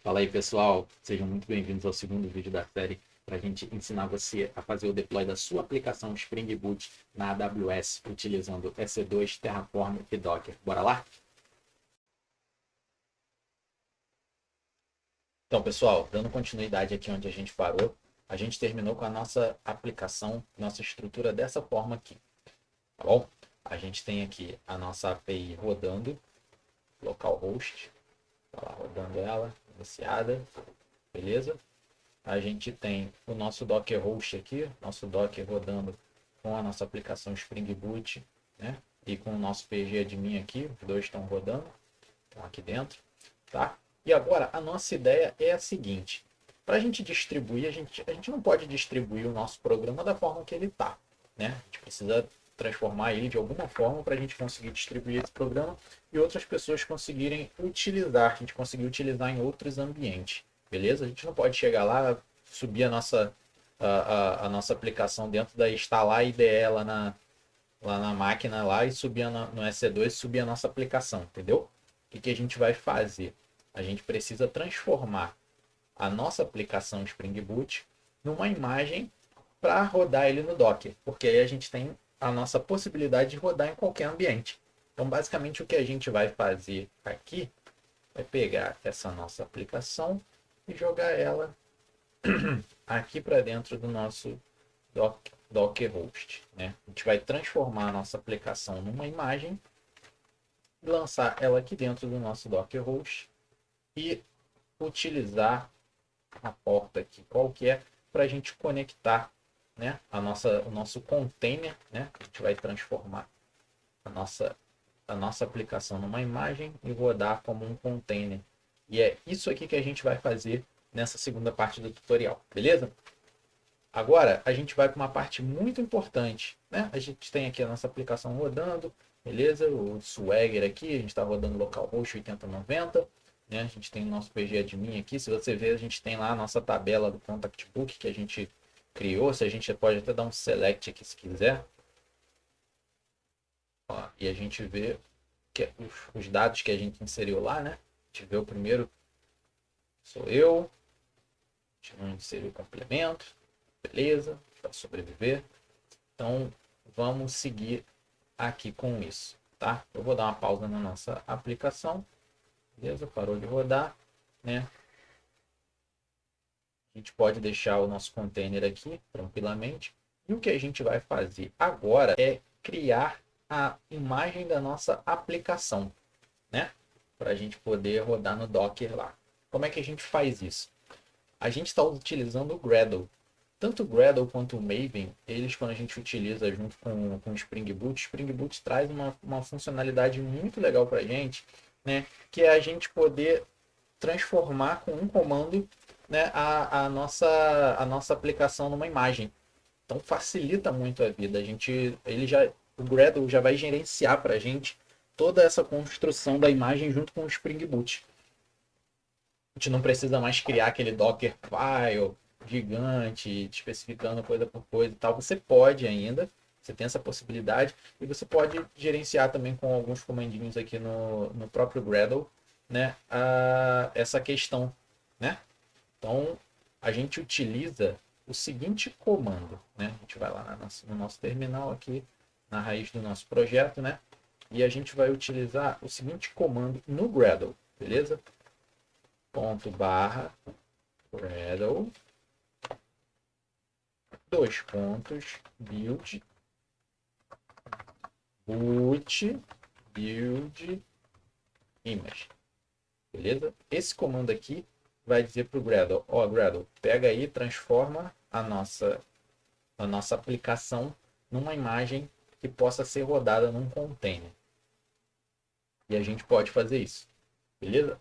Fala aí, pessoal. Sejam muito bem-vindos ao segundo vídeo da série para a gente ensinar você a fazer o deploy da sua aplicação Spring Boot na AWS utilizando EC2, Terraform e Docker. Bora lá? Então, pessoal, dando continuidade aqui onde a gente parou, a gente terminou com a nossa aplicação, nossa estrutura dessa forma aqui, tá bom? A gente tem aqui a nossa API rodando, localhost, tá lá rodando ela, iniciada, beleza? A gente tem o nosso Docker host aqui, nosso Docker rodando com a nossa aplicação Spring Boot, né? E com o nosso PG admin aqui, os dois estão rodando, estão aqui dentro, tá? E agora a nossa ideia é a seguinte: para a gente distribuir, a gente não pode distribuir o nosso programa da forma que ele está, né? A gente precisa transformar ele de alguma forma para a gente conseguir distribuir esse programa e outras pessoas conseguirem utilizar, a gente conseguir utilizar em outros ambientes. Beleza? A gente não pode chegar lá, subir a nossa aplicação dentro da instalar a IDE lá na máquina lá e subir no EC2 subir a nossa aplicação, entendeu? O que a gente vai fazer? A gente precisa transformar a nossa aplicação Spring Boot numa imagem para rodar ele no Docker, porque aí a gente tem a nossa possibilidade de rodar em qualquer ambiente. Então, basicamente, o que a gente vai fazer aqui é pegar essa nossa aplicação e jogar ela aqui para dentro do nosso Docker host, né? A gente vai transformar a nossa aplicação numa imagem, lançar ela aqui dentro do nosso Docker host e utilizar a porta aqui qualquer para a gente conectar, né, o nosso container, né? A gente vai transformar a nossa aplicação numa imagem e rodar como um container. E é isso aqui que a gente vai fazer nessa segunda parte do tutorial, beleza? Agora a gente vai para uma parte muito importante, né? A gente tem aqui a nossa aplicação rodando, beleza? O Swagger aqui, a gente está rodando localhost 8090, né? A gente tem o nosso PG admin aqui. Se você ver, a gente tem lá a nossa tabela do contact book que a gente criou. Se a gente pode até dar um select aqui se quiser. Ó, e a gente vê que os dados que a gente inseriu lá, né? A gente vê o primeiro sou eu, a gente não inseriu o complemento, beleza, para sobreviver. Então vamos seguir aqui com isso, tá? Eu vou dar uma pausa na nossa aplicação, beleza? Parou de rodar, né? A gente pode deixar o nosso container aqui tranquilamente. E o que a gente vai fazer agora é criar a imagem da nossa aplicação, né? Para a gente poder rodar no Docker lá. Como é que a gente faz isso? A gente está utilizando o Gradle. Tanto o Gradle quanto o Maven, eles quando a gente utiliza junto com o Spring Boot traz uma funcionalidade muito legal para a gente, né? Que é a gente poder transformar com um comando, né, a nossa aplicação numa imagem. Então facilita muito a vida. O Gradle já vai gerenciar para a gente toda essa construção da imagem junto com o Spring Boot. A gente não precisa mais criar aquele Docker file gigante, especificando coisa por coisa e tal. Você pode ainda, você tem essa possibilidade, e você pode gerenciar também com alguns comandinhos aqui no próprio Gradle, né, essa questão, né? Então, a gente utiliza o seguinte comando, né? A gente vai lá no nosso terminal aqui, na raiz do nosso projeto, né? E a gente vai utilizar o seguinte comando no Gradle, beleza? Ponto barra Gradle, dois pontos, build, boot, build, image, beleza? Esse comando aqui vai dizer para o Gradle, ó, Gradle, pega aí e transforma a nossa aplicação numa imagem que possa ser rodada num container. E a gente pode fazer isso, beleza?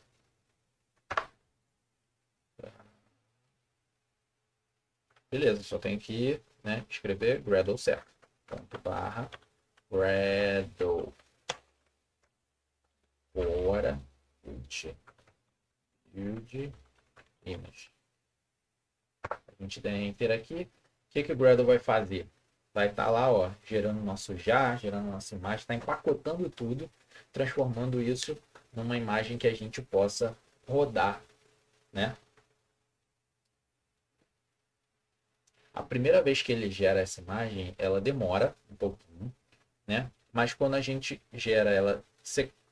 Beleza, só tem que, né, escrever Gradle certo. Ponto barra Gradle. Fora build image. A gente dá enter aqui. O que o Gradle vai fazer? Vai estar lá, ó, gerando nosso jar, gerando nossa imagem, está empacotando tudo, transformando isso numa imagem que a gente possa rodar né? A primeira vez que ele gera essa imagem, ela demora um pouquinho, né? Mas quando a gente gera ela,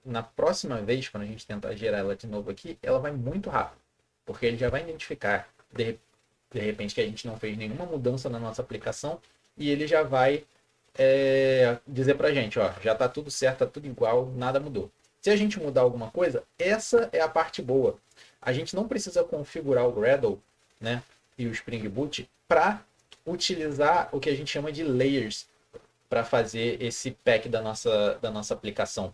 na próxima vez, quando a gente tentar gerar ela de novo aqui, ela vai muito rápido, porque ele já vai identificar de repente que a gente não fez nenhuma mudança na nossa aplicação e ele já vai dizer pra gente, ó, já tá tudo certo, tá tudo igual, nada mudou. Se a gente mudar alguma coisa, essa é a parte boa. A gente não precisa configurar o Gradle, né, e o Spring Boot para utilizar o que a gente chama de layers para fazer esse pack da nossa aplicação.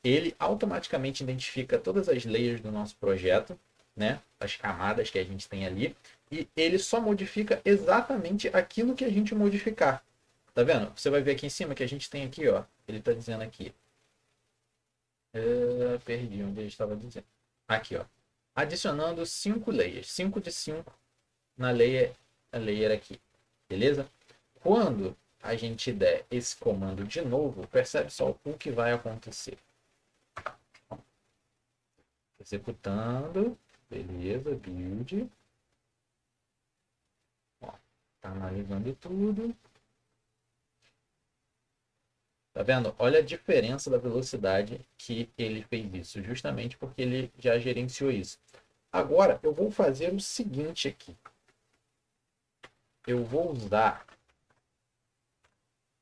Ele automaticamente identifica todas as layers do nosso projeto, né, as camadas que a gente tem ali, e ele só modifica exatamente aquilo que a gente modificar. Tá vendo? Você vai ver aqui em cima que a gente tem aqui, ó. Ele está dizendo aqui. Perdi onde ele estava dizendo. Aqui, ó. Adicionando 5 layers. 5 de 5 na layer aqui. Beleza? Quando a gente der esse comando de novo, percebe só o que vai acontecer. Executando. Beleza, build. Ó, tá analisando tudo. Tá vendo? Olha a diferença da velocidade que ele fez isso, justamente porque ele já gerenciou isso. Agora, eu vou fazer o seguinte aqui. Eu vou usar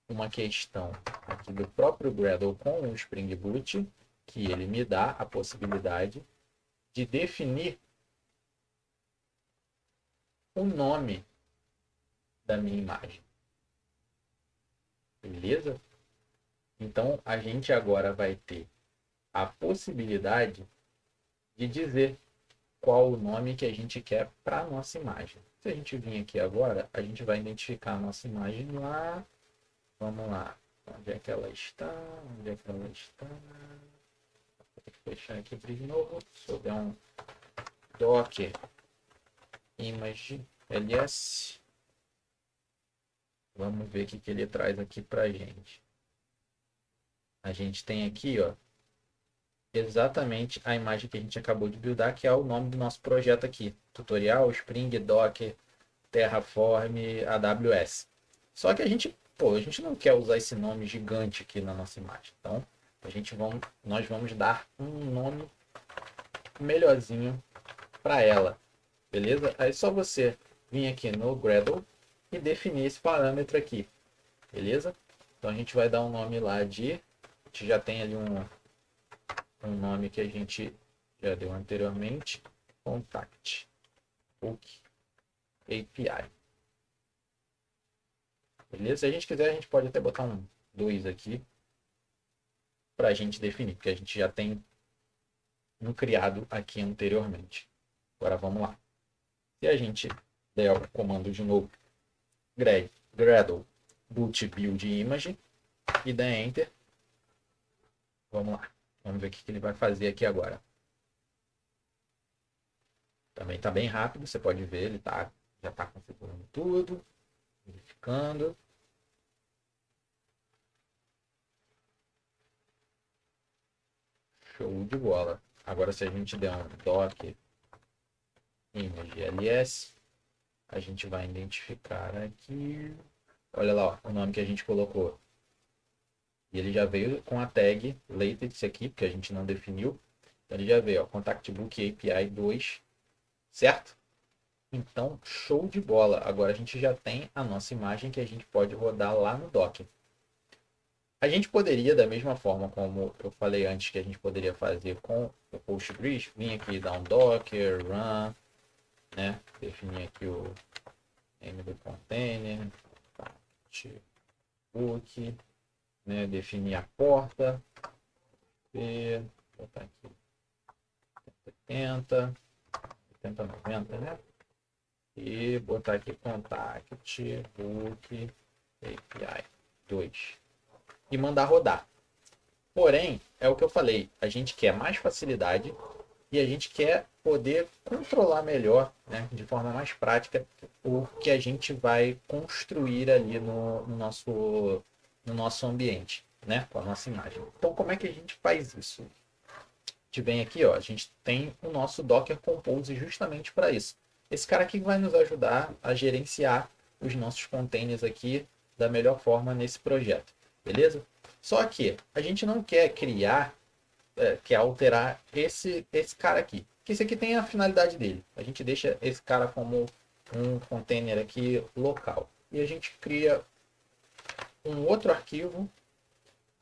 uma questão aqui do próprio Gradle com o Spring Boot, que ele me dá a possibilidade de definir o nome da minha imagem. Beleza? Então, a gente agora vai ter a possibilidade de dizer qual o nome que a gente quer para a nossa imagem. Se a gente vir aqui agora, a gente vai identificar a nossa imagem lá. Vamos lá. Onde é que ela está? Onde é que ela está? Vou ter que fechar aqui de novo. Se eu der um docker image ls, vamos ver o que ele traz aqui para a gente. A gente tem aqui, ó, exatamente a imagem que a gente acabou de buildar, que é o nome do nosso projeto aqui. Tutorial, Spring, Docker, Terraform, AWS. Só que a gente não quer usar esse nome gigante aqui na nossa imagem. Então, nós vamos dar um nome melhorzinho para ela. Beleza? Aí só você vir aqui no Gradle e definir esse parâmetro aqui. Beleza? Então a gente vai dar um nome lá de... A gente já tem ali um nome que a gente já deu anteriormente. Contact Book API. Beleza? Se a gente quiser, a gente pode até botar um 2 aqui para a gente definir, porque a gente já tem um criado aqui anteriormente. Agora vamos lá. Se a gente der o comando de novo, Gradle boot build image e der Enter, vamos lá. Vamos ver o que ele vai fazer aqui agora. Também está bem rápido, você pode ver, ele já está configurando tudo, verificando. Show de bola. Agora se a gente der um docker image ls, a gente vai identificar aqui, olha lá, ó, o nome que a gente colocou. E ele já veio com a tag latency aqui, porque a gente não definiu. Então ele já veio, ó, Contact Book API 2, certo? Então, show de bola. Agora a gente já tem a nossa imagem que a gente pode rodar lá no Docker. A gente poderia, da mesma forma como eu falei antes que a gente poderia fazer com o Postgres, vir aqui dar um Docker, run, né? Definir aqui o name do container, book, né? Definir a porta, e botar aqui 80, 90, né? E botar aqui contact book API 2 e mandar rodar. Porém, é o que eu falei, a gente quer mais facilidade e a gente quer poder controlar melhor, né, de forma mais prática, o que a gente vai construir ali no nosso ambiente, né, com a nossa imagem. Então, como é que a gente faz isso? gente vem aqui, ó, a gente tem o nosso Docker Compose justamente para isso. Esse cara aqui vai nos ajudar a gerenciar os nossos containers aqui da melhor forma nesse projeto, beleza? Só que a gente não quer criar, quer alterar esse cara aqui, que esse aqui tem a finalidade dele. A gente deixa esse cara como um container aqui local. E a gente cria um outro arquivo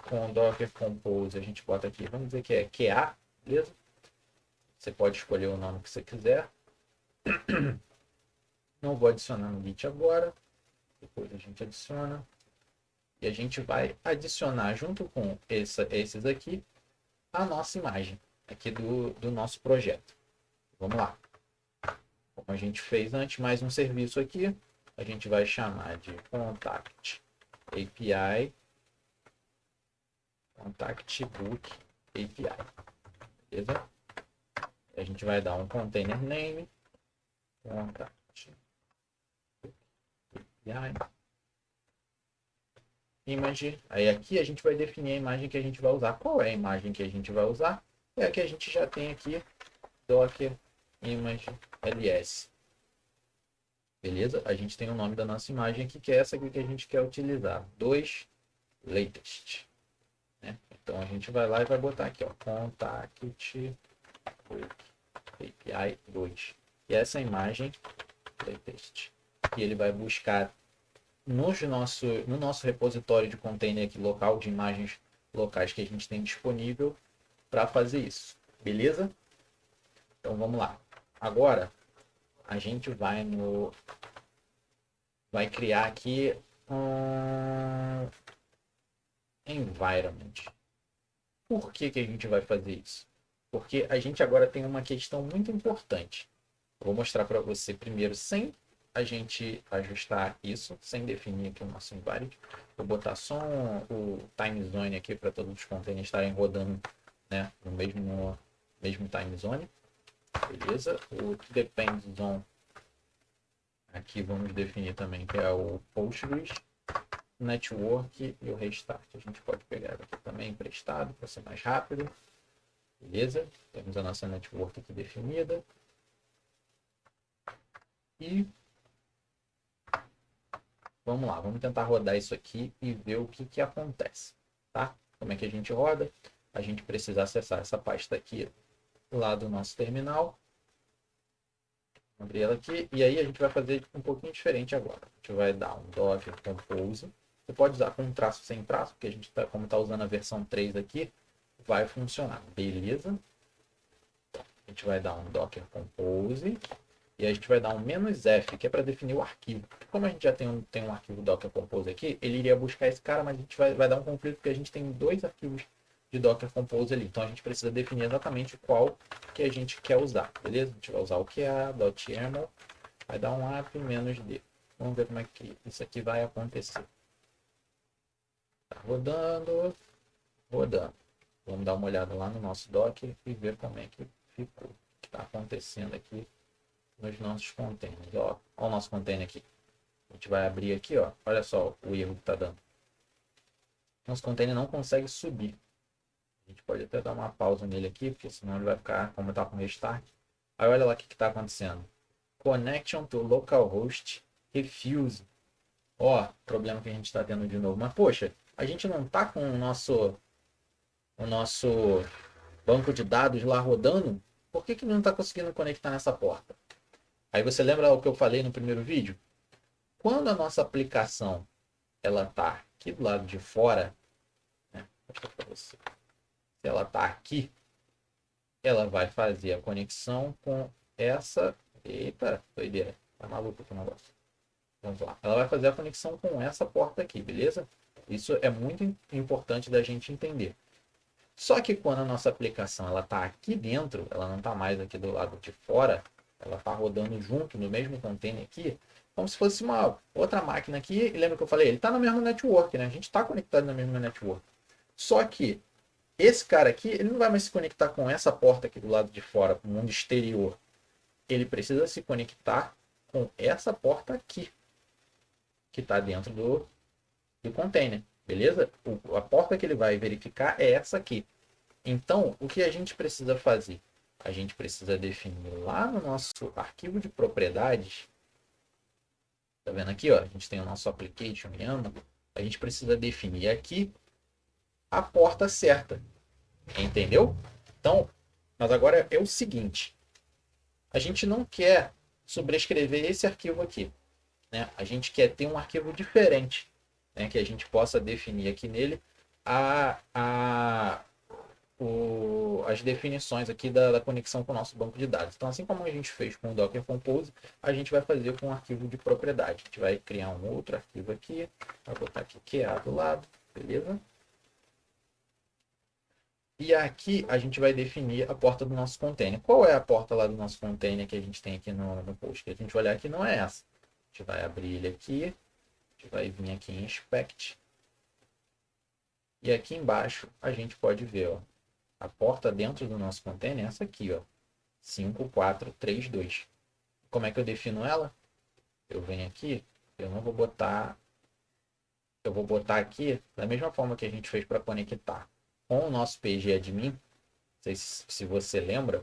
com Docker Compose. A gente bota aqui, vamos dizer que é QA, beleza? Você pode escolher o nome que você quiser. Não vou adicionar no Git agora. Depois a gente adiciona. E a gente vai adicionar junto com esses aqui a nossa imagem aqui do nosso projeto. Vamos lá. Como a gente fez antes, mais um serviço aqui. A gente vai chamar de Contact API. Contact Book API. Beleza? A gente vai dar um container name. Contact API. Image. Aí aqui a gente vai definir a imagem que a gente vai usar. Qual é a imagem que a gente vai usar? É a que a gente já tem aqui. Docker Image LS. Beleza? A gente tem o nome da nossa imagem aqui, que é essa aqui que a gente quer utilizar. 2 latest. Né? Então a gente vai lá e vai botar aqui, ó, Contact API 2. E essa imagem latest. E ele vai buscar no nosso repositório de container aqui local, de imagens locais que a gente tem disponível para fazer isso. Beleza? Então vamos lá. Agora a gente vai criar aqui um environment. Por que a gente vai fazer isso? Porque a gente agora tem uma questão muito importante. Eu vou mostrar para você primeiro sem a gente ajustar isso, sem definir aqui o nosso environment. Vou botar só o time zone aqui para todos os containers estarem rodando, né, no mesmo time zone. Beleza? O depends on aqui vamos definir também que é o Postgres, Network e o Restart. A gente pode pegar aqui também emprestado para ser mais rápido. Beleza? Temos a nossa network aqui definida. E vamos lá, vamos tentar rodar isso aqui e ver o que acontece. Tá? Como é que a gente roda? A gente precisa acessar essa pasta aqui lá do nosso terminal. Abrir ela aqui e aí a gente vai fazer um pouquinho diferente agora. A gente vai dar um Docker Compose. Você pode usar com traço sem traço, porque a gente tá, como está usando a versão 3 aqui, vai funcionar. Beleza? A gente vai dar um Docker Compose e a gente vai dar um "-f", que é para definir o arquivo. Como a gente já tem um arquivo Docker Compose aqui, ele iria buscar esse cara, mas a gente vai dar um conflito porque a gente tem 2 arquivos de Docker Compose ali. Então a gente precisa definir exatamente qual que a gente quer usar, beleza? A gente vai usar o QA.yaml, vai dar um app -d. Vamos ver como é que isso aqui vai acontecer. Tá rodando. Vamos dar uma olhada lá no nosso Docker e ver como é que ficou. O que está acontecendo aqui nos nossos containers. Ó, o nosso container aqui. A gente vai abrir aqui, ó. Olha só o erro que está dando. Nosso container não consegue subir. A gente pode até dar uma pausa nele aqui, porque senão ele vai ficar, como está com restart. Aí olha lá o que está acontecendo. Connection to localhost refuse. Ó, problema que a gente está tendo de novo. Mas poxa, a gente não está com o nosso banco de dados lá rodando. Por que não está conseguindo conectar nessa porta? Aí você lembra o que eu falei no primeiro vídeo? Quando a nossa aplicação ela está aqui do lado de fora, né? Se ela está aqui, ela vai fazer a conexão com essa. Eita, doideira. Tá maluco aqui o negócio. Vamos lá. Ela vai fazer a conexão com essa porta aqui, beleza? Isso é muito importante da gente entender. Só que quando a nossa aplicação ela está aqui dentro, ela não está mais aqui do lado de fora, ela está rodando junto no mesmo container aqui, como se fosse uma outra máquina aqui. E lembra que eu falei? Ele está no mesmo network, né? A gente está conectado no mesmo network. Só que esse cara aqui, ele não vai mais se conectar com essa porta aqui do lado de fora, com o mundo exterior. Ele precisa se conectar com essa porta aqui, que está dentro do container, beleza? A porta que ele vai verificar é essa aqui. Então, o que a gente precisa fazer? A gente precisa definir lá no nosso arquivo de propriedades. Tá vendo aqui, ó? A gente tem o nosso application YAML. A gente precisa definir aqui a porta certa. Entendeu? Então, mas agora é o seguinte. A gente não quer sobrescrever esse arquivo aqui, né? A gente quer ter um arquivo diferente, né? Que a gente possa definir aqui nele as definições aqui da conexão com o nosso banco de dados. Então, assim como a gente fez com o Docker Compose, a gente vai fazer com o arquivo de propriedade. A gente vai criar um outro arquivo aqui, vai botar aqui QA do lado, beleza? E aqui a gente vai definir a porta do nosso container. Qual é a porta lá do nosso container que a gente tem aqui no post? Que a gente vai olhar aqui, não é essa. A gente vai abrir ele aqui, a gente vai vir aqui em Inspect. E aqui embaixo a gente pode ver, ó, a porta dentro do nosso container é essa aqui, ó, 5432. Como é que eu defino ela? Eu venho aqui, eu não vou botar, eu vou botar aqui da mesma forma que a gente fez para conectar com o nosso pgadmin. Não sei se você lembra,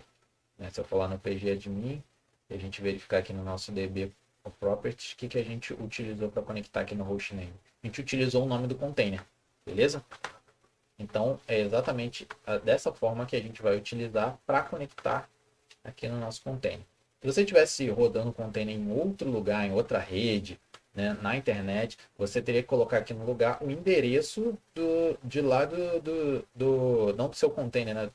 né? Se eu falar no pgadmin e a gente verificar aqui no nosso DB properties, o que a gente utilizou para conectar aqui no hostname? A gente utilizou o nome do container, beleza? Então, é exatamente dessa forma que a gente vai utilizar para conectar aqui no nosso container. Se você estivesse rodando o container em outro lugar, em outra rede, né, na internet, você teria que colocar aqui no lugar o endereço de lá não do seu container, né,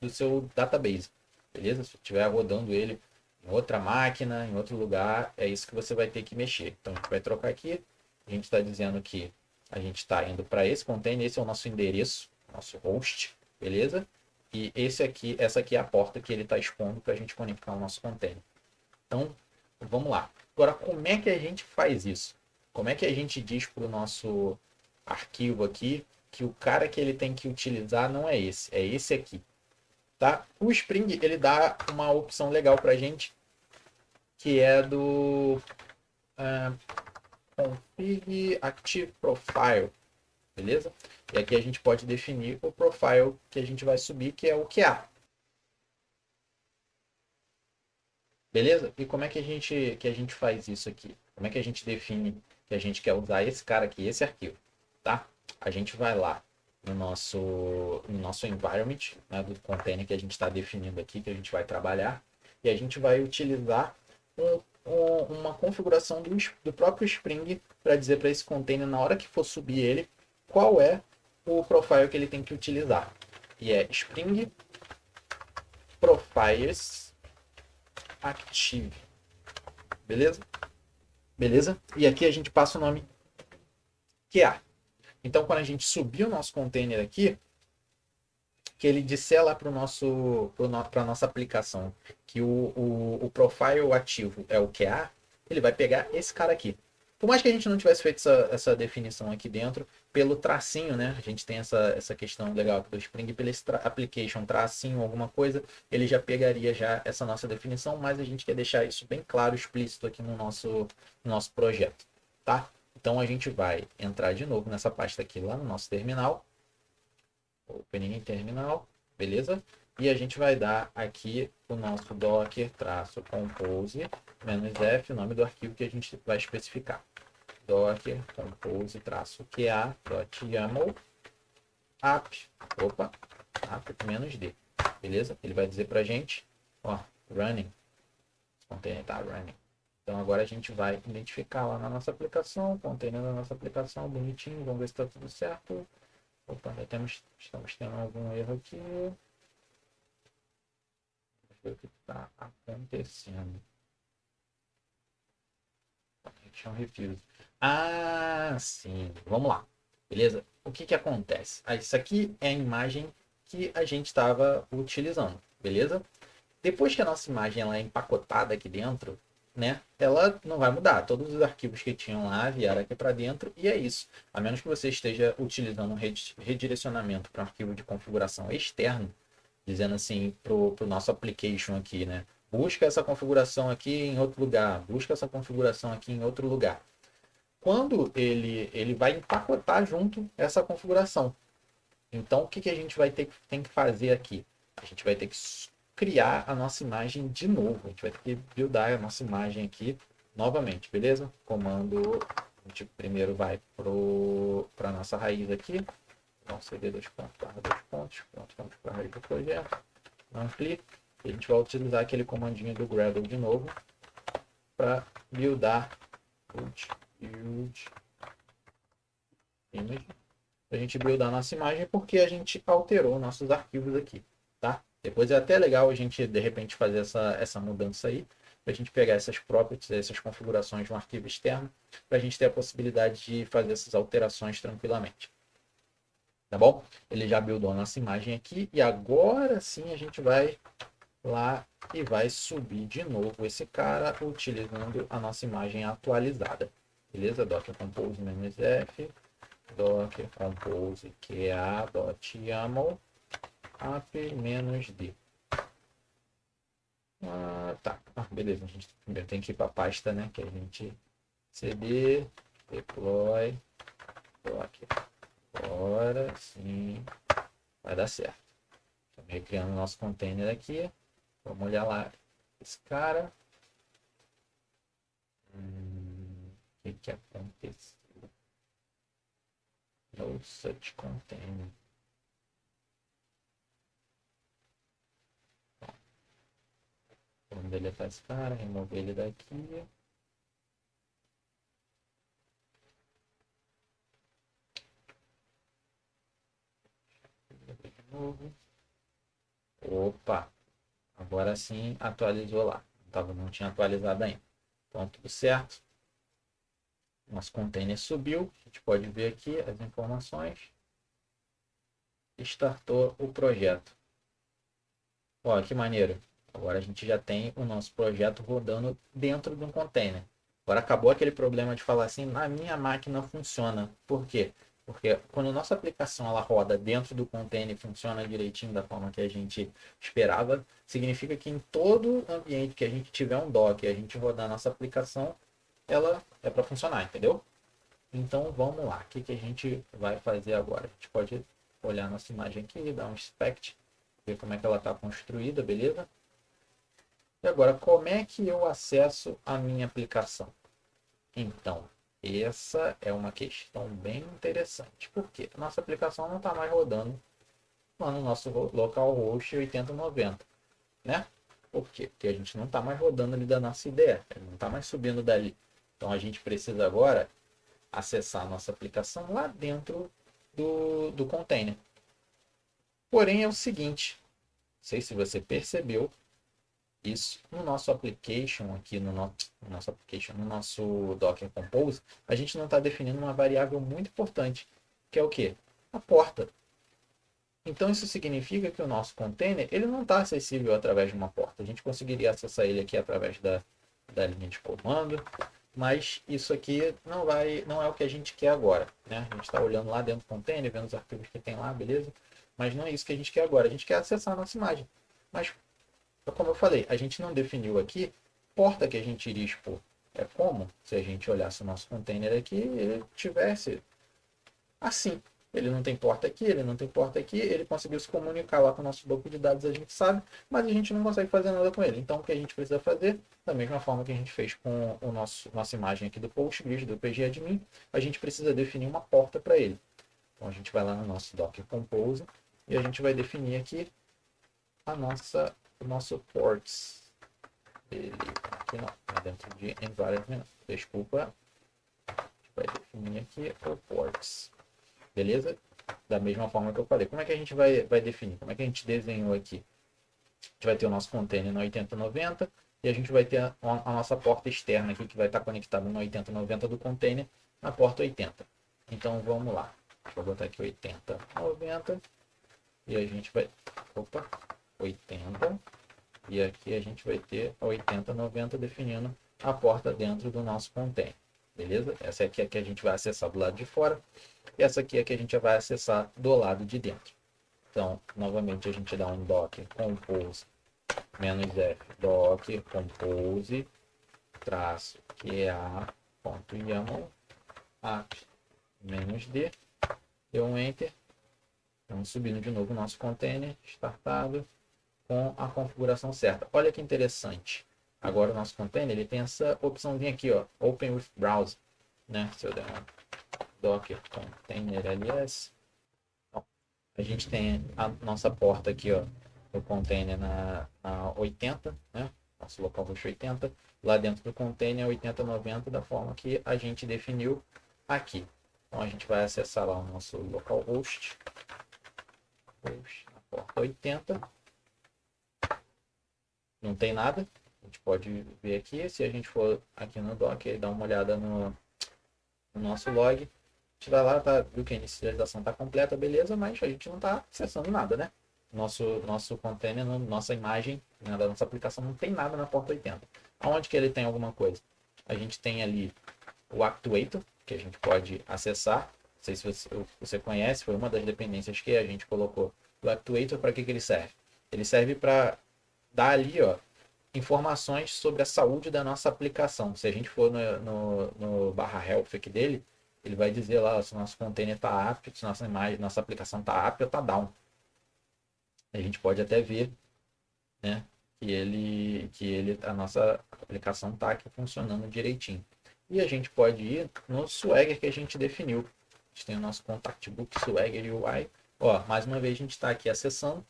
do seu database, beleza? Se estiver rodando ele em outra máquina, em outro lugar, é isso que você vai ter que mexer. Então, a gente vai trocar aqui, a gente está dizendo que a gente está indo para esse container, esse é o nosso endereço, nosso host, beleza? E essa aqui é a porta que ele está expondo para a gente conectar o nosso container. Então, vamos lá. Agora, como é que a gente faz isso? Como é que a gente diz para o nosso arquivo aqui que o cara que ele tem que utilizar não é esse aqui, tá? O Spring, ele dá uma opção legal para a gente, que é do config active profile, beleza? E aqui a gente pode definir o profile que a gente vai subir, que é o QA. Beleza? E como é que a gente faz isso aqui? Como é que a gente define que a gente quer usar esse cara aqui, esse arquivo, tá? A gente vai lá no nosso environment, né, do container que a gente está definindo aqui, que a gente vai trabalhar, e a gente vai utilizar uma configuração do próprio Spring para dizer para esse container, na hora que for subir ele, qual é o profile que ele tem que utilizar. E é Spring Profiles Active. Beleza? Beleza? E aqui a gente passa o nome QA. Então, quando a gente subir o nosso container aqui, que ele disser lá para a nossa aplicação que o profile ativo é o QA, ele vai pegar esse cara aqui. Por mais que a gente não tivesse feito essa definição aqui dentro, pelo tracinho, né? A gente tem essa questão legal do Spring, pelo application, tracinho, alguma coisa, ele já pegaria já essa nossa definição, mas a gente quer deixar isso bem claro, explícito aqui no nosso projeto, tá? Então a gente vai entrar de novo nessa pasta aqui lá no nosso terminal, opening em terminal, beleza? E a gente vai dar aqui o nosso docker-compose-f, o nome do arquivo que a gente vai especificar. Docker compose-qa.yaml app, app-d, beleza? Ele vai dizer pra gente, ó, running, o container tá running. Então agora a gente vai identificar lá na nossa aplicação, o container da nossa aplicação, bonitinho, vamos ver se está tudo certo. Opa, estamos tendo algum erro aqui. Vamos ver o que está acontecendo. Connection refuse. Ah, sim. Vamos lá. Beleza? O que acontece? Isso aqui é a imagem que a gente estava utilizando. Beleza? Depois que a nossa imagem ela é empacotada aqui dentro, né, ela não vai mudar. Todos os arquivos que tinham lá vieram aqui para dentro e é isso. A menos que você esteja utilizando um redirecionamento para um arquivo de configuração externo, dizendo assim para o nosso application aqui, né? Busca essa configuração aqui em outro lugar, busca essa configuração aqui em outro lugar. Quando ele vai empacotar junto essa configuração. Então, o que, que a gente tem que fazer aqui? A gente vai ter que criar a nossa imagem de novo. A gente vai ter que buildar a nossa imagem aqui novamente, beleza? Comando, a gente primeiro vai para a nossa raiz aqui. Então, cd 2 pontos, barra 2 pontos, pronto, vamos para a raiz do projeto. Ampli. E a gente vai utilizar aquele comandinho do Gradle de novo para buildar build image. A gente buildar nossa imagem porque a gente alterou nossos arquivos aqui, tá? Depois é até legal a gente, de repente, fazer essa mudança aí, para a gente pegar essas properties, essas configurações de um arquivo externo, para a gente ter a possibilidade de fazer essas alterações tranquilamente. Tá bom? Ele já buildou a nossa imagem aqui, e agora sim a gente vai lá e vai subir de novo esse cara, utilizando a nossa imagem atualizada. Beleza? Docker compose -f docker compose QA.yaml app-d. Tá. Beleza. A gente primeiro tem que ir para a pasta, né? Que a gente cd deploy docker. Agora sim vai dar certo. Estamos recriando o nosso container aqui. Vamos olhar lá esse cara. O que aconteceu? No such container. Vamos deletar esse cara, remover ele daqui. De novo. Opa! Agora sim atualizou lá. Não tinha atualizado ainda. Então tudo certo. Nosso container subiu. A gente pode ver aqui as informações. Startou o projeto. Ó, que maneiro. Agora a gente já tem o nosso projeto rodando dentro de um container. Agora acabou aquele problema de falar assim, na minha máquina funciona. Por quê? Porque quando a nossa aplicação ela roda dentro do container e funciona direitinho da forma que a gente esperava, significa que em todo ambiente que a gente tiver um Docker e a gente rodar a nossa aplicação, ela é para funcionar, entendeu? Então vamos lá, o que, que a gente vai fazer agora? A gente pode olhar nossa imagem aqui, dar um inspect, ver como é que ela está construída, beleza? E agora, como é que eu acesso a minha aplicação? Então, essa é uma questão bem interessante. Por quê? A nossa aplicação não está mais rodando lá no nosso localhost 8090, né? Por quê? Porque a gente não está mais rodando ali da nossa IDE, não está mais subindo dali. Então, a gente precisa agora acessar a nossa aplicação lá dentro do container. Porém, é o seguinte, não sei se você percebeu, isso no nosso application aqui no nosso Docker Compose, a gente não está definindo uma variável muito importante, que é o que? A porta. Então isso significa que o nosso container ele não está acessível através de uma porta. A gente conseguiria acessar ele aqui através da linha de comando, mas isso aqui não é o que a gente quer agora, né? A gente está olhando lá dentro do container, vendo os arquivos que tem lá, beleza? Mas não é isso que a gente quer agora. A gente quer acessar a nossa imagem. Mas como eu falei, a gente não definiu aqui porta que a gente iria expor. É como se a gente olhasse o nosso container aqui e ele tivesse assim. Ele não tem porta aqui, ele não tem porta aqui, ele conseguiu se comunicar lá com o nosso banco de dados, a gente sabe, mas a gente não consegue fazer nada com ele. Então, o que a gente precisa fazer, da mesma forma que a gente fez com nossa imagem aqui do Postgres, do pgadmin, a gente precisa definir uma porta para ele. Então, a gente vai lá no nosso Docker Compose e a gente vai definir aqui o nosso ports. Aqui não, é dentro de environment, desculpa, a gente vai definir aqui o ports, beleza? Da mesma forma que eu falei, como é que a gente vai definir? Como é que a gente desenhou aqui? A gente vai ter o nosso container no 8090 e a gente vai ter a nossa porta externa aqui que vai estar conectada no 8090 do container na porta 80. Então vamos lá, vou botar aqui 8090 e a gente vai, 80. E aqui a gente vai ter a 8090 definindo a porta dentro do nosso container. Beleza? Essa aqui é a que a gente vai acessar do lado de fora. E essa aqui é a que a gente vai acessar do lado de dentro. Então, novamente, a gente dá um docker compose -f docker compose traço QA.yaml app -d. Deu um enter. Estamos subindo de novo o nosso container, startado, com a configuração certa. Olha que interessante. Agora o nosso container ele tem essa opçãozinha aqui, ó, Open with Browser, né? Se eu der uma Docker Container LS, a gente tem a nossa porta aqui, ó, do container na 80, né? Nosso localhost 80. Lá dentro do container 8090 da forma que a gente definiu aqui. Então a gente vai acessar lá o nosso localhost, na porta 80. Não tem nada. A gente pode ver aqui. Se a gente for aqui no Docker e dar uma olhada no nosso log, a gente vai lá, tá, viu que a inicialização está completa, beleza, mas a gente não está acessando nada, né? Nosso container, nossa imagem, né, da nossa aplicação não tem nada na porta 80. Aonde que ele tem alguma coisa? A gente tem ali o Actuator, que a gente pode acessar. Não sei se você conhece, foi uma das dependências que a gente colocou. O Actuator, para que ele serve? Ele serve para dar ali, ó, informações sobre a saúde da nossa aplicação. Se a gente for no /health aqui dele, ele vai dizer lá se o nosso container está apto, se nossa aplicação está apta ou está down. A gente pode até ver, né, que a nossa aplicação está aqui funcionando direitinho. E a gente pode ir no Swagger que a gente definiu. A gente tem o nosso Contact Book, Swagger UI. Ó, mais uma vez a gente está aqui acessando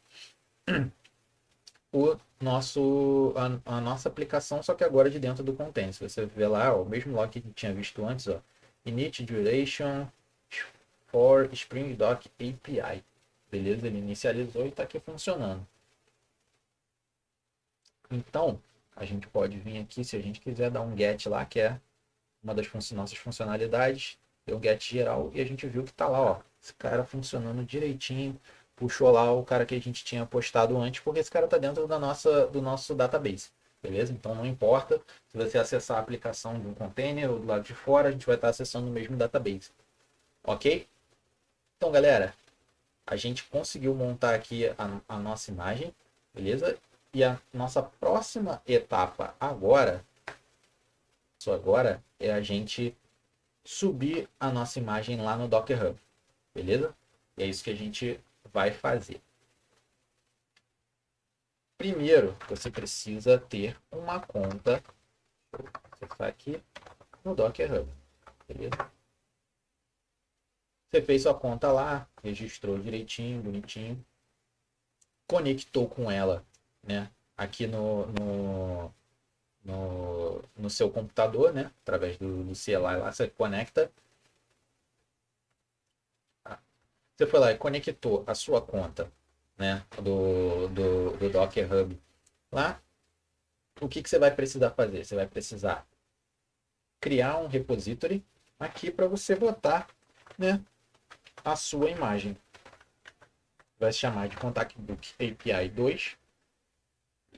a nossa aplicação, só que agora de dentro do container. Se você ver lá, ó, o mesmo log que a gente tinha visto antes, ó, init duration for Spring Doc API. Beleza? Ele inicializou e está aqui funcionando. Então, a gente pode vir aqui, se a gente quiser dar um get lá, que é uma das nossas funcionalidades, deu um get geral e a gente viu que está lá, ó, esse cara funcionando direitinho. Puxou lá o cara que a gente tinha postado antes, porque esse cara está dentro do nosso database. Beleza? Então não importa se você acessar a aplicação de um container ou do lado de fora, a gente vai estar acessando o mesmo database. Ok? Então, galera, a gente conseguiu montar aqui a nossa imagem, beleza? E a nossa próxima etapa agora é a gente subir a nossa imagem lá no Docker Hub, beleza? E é isso que a gente vai fazer. Primeiro, você precisa ter uma conta, vou acessar aqui, no Docker Hub, beleza? Você fez sua conta lá, registrou direitinho, bonitinho, conectou com ela, né? Aqui no seu computador, né? Através do CLI lá, você conecta. Você foi lá e conectou a sua conta, né? Do Docker Hub lá. O que você vai precisar fazer? Você vai precisar criar um repository aqui para você botar, né, a sua imagem. Vai se chamar de Contact Book API 2.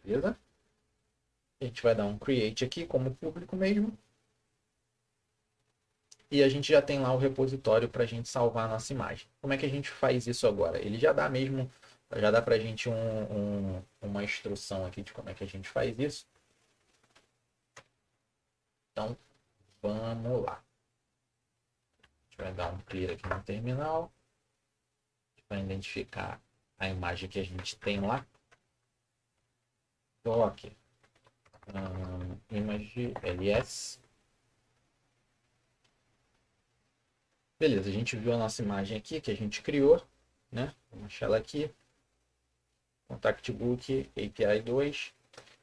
Beleza? A gente vai dar um create aqui como público mesmo. E a gente já tem lá o repositório para a gente salvar a nossa imagem. Como é que a gente faz isso agora? Ele já dá mesmo, já dá para a gente uma instrução aqui de como é que a gente faz isso. Então, vamos lá. A gente vai dar um clear aqui no terminal. Para identificar a imagem que a gente tem lá. Docker image ls. Beleza, a gente viu a nossa imagem aqui que a gente criou, né? Vamos achar ela aqui. Contact Book API 2.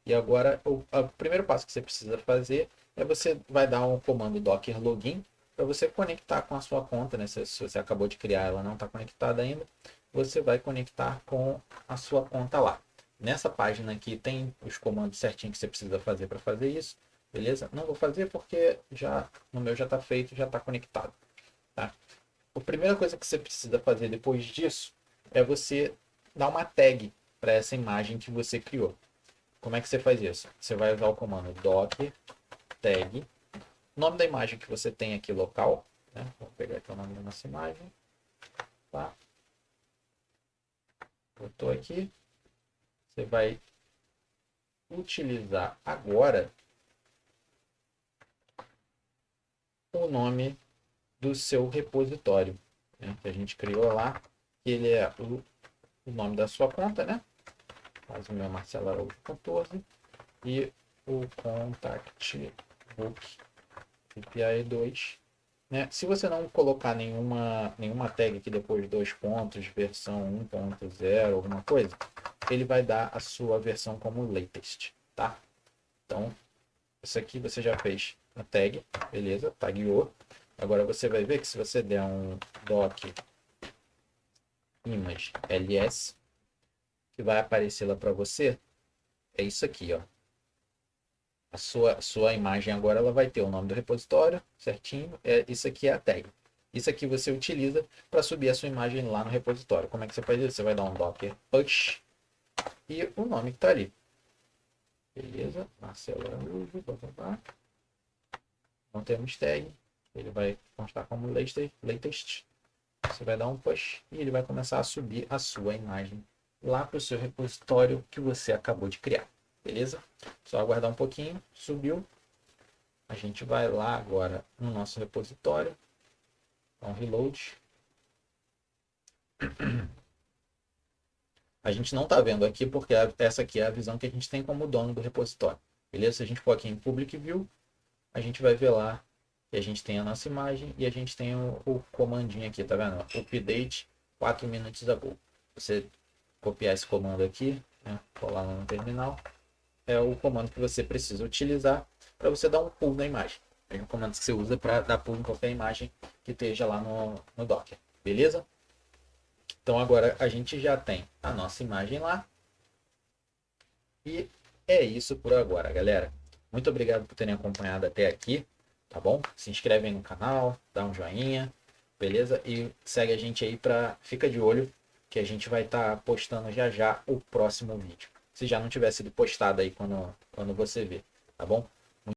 E agora o primeiro passo que você precisa fazer é você vai dar um comando docker login para você conectar com a sua conta, né? Se você acabou de criar, ela não está conectada ainda, você vai conectar com a sua conta lá. Nessa página aqui tem os comandos certinho que você precisa fazer para fazer isso, beleza? Não vou fazer porque no meu já está feito, já está conectado, tá? A primeira coisa que você precisa fazer depois disso é você dar uma tag para essa imagem que você criou. Como é que você faz isso? Você vai usar o comando docker tag, nome da imagem que você tem aqui local, né? Vou pegar aqui o nome da nossa imagem, tá? Botou aqui. Você vai utilizar agora o nome do seu repositório, né? Que a gente criou lá, ele é o nome da sua conta, né? Faz o meu Marcelo Araújo 14 e o contact book API 2, né? Se você não colocar nenhuma tag aqui depois de 2 pontos, versão 1.0, alguma coisa, ele vai dar a sua versão como latest, tá? Então, isso aqui você já fez a tag, beleza? Tagueou. Agora você vai ver que se você der um doc image ls, que vai aparecer lá para você, é isso aqui, ó. A sua imagem agora ela vai ter o nome do repositório certinho. Isso aqui é a tag. Isso aqui você utiliza para subir a sua imagem lá no repositório. Como é que você faz isso? Você vai dar um docker push e o nome que está ali. Beleza? Marcelo Araújo, não temos tag. Ele vai constar como latest. Você vai dar um push e ele vai começar a subir a sua imagem lá para o seu repositório que você acabou de criar. Beleza? Só aguardar um pouquinho. Subiu. A gente vai lá agora no nosso repositório. Dá um reload. A gente não está vendo aqui porque essa aqui é a visão que a gente tem como dono do repositório. Beleza? Se a gente for aqui em Public View, a gente vai ver lá que a gente tem a nossa imagem e a gente tem o comandinho aqui, tá vendo? Update 4 minutes ago. Você copiar esse comando aqui, né? Colar lá no terminal, é o comando que você precisa utilizar para você dar um pull na imagem. É o comando que você usa para dar pull em qualquer imagem que esteja lá no Docker. Beleza? Então agora a gente já tem a nossa imagem lá. E é isso por agora, galera. Muito obrigado por terem acompanhado até aqui, tá bom? Se inscreve aí no canal, dá um joinha, beleza? E segue a gente aí fica de olho que a gente vai estar postando já já o próximo vídeo. Se já não tiver sido postado aí quando você vê, tá bom?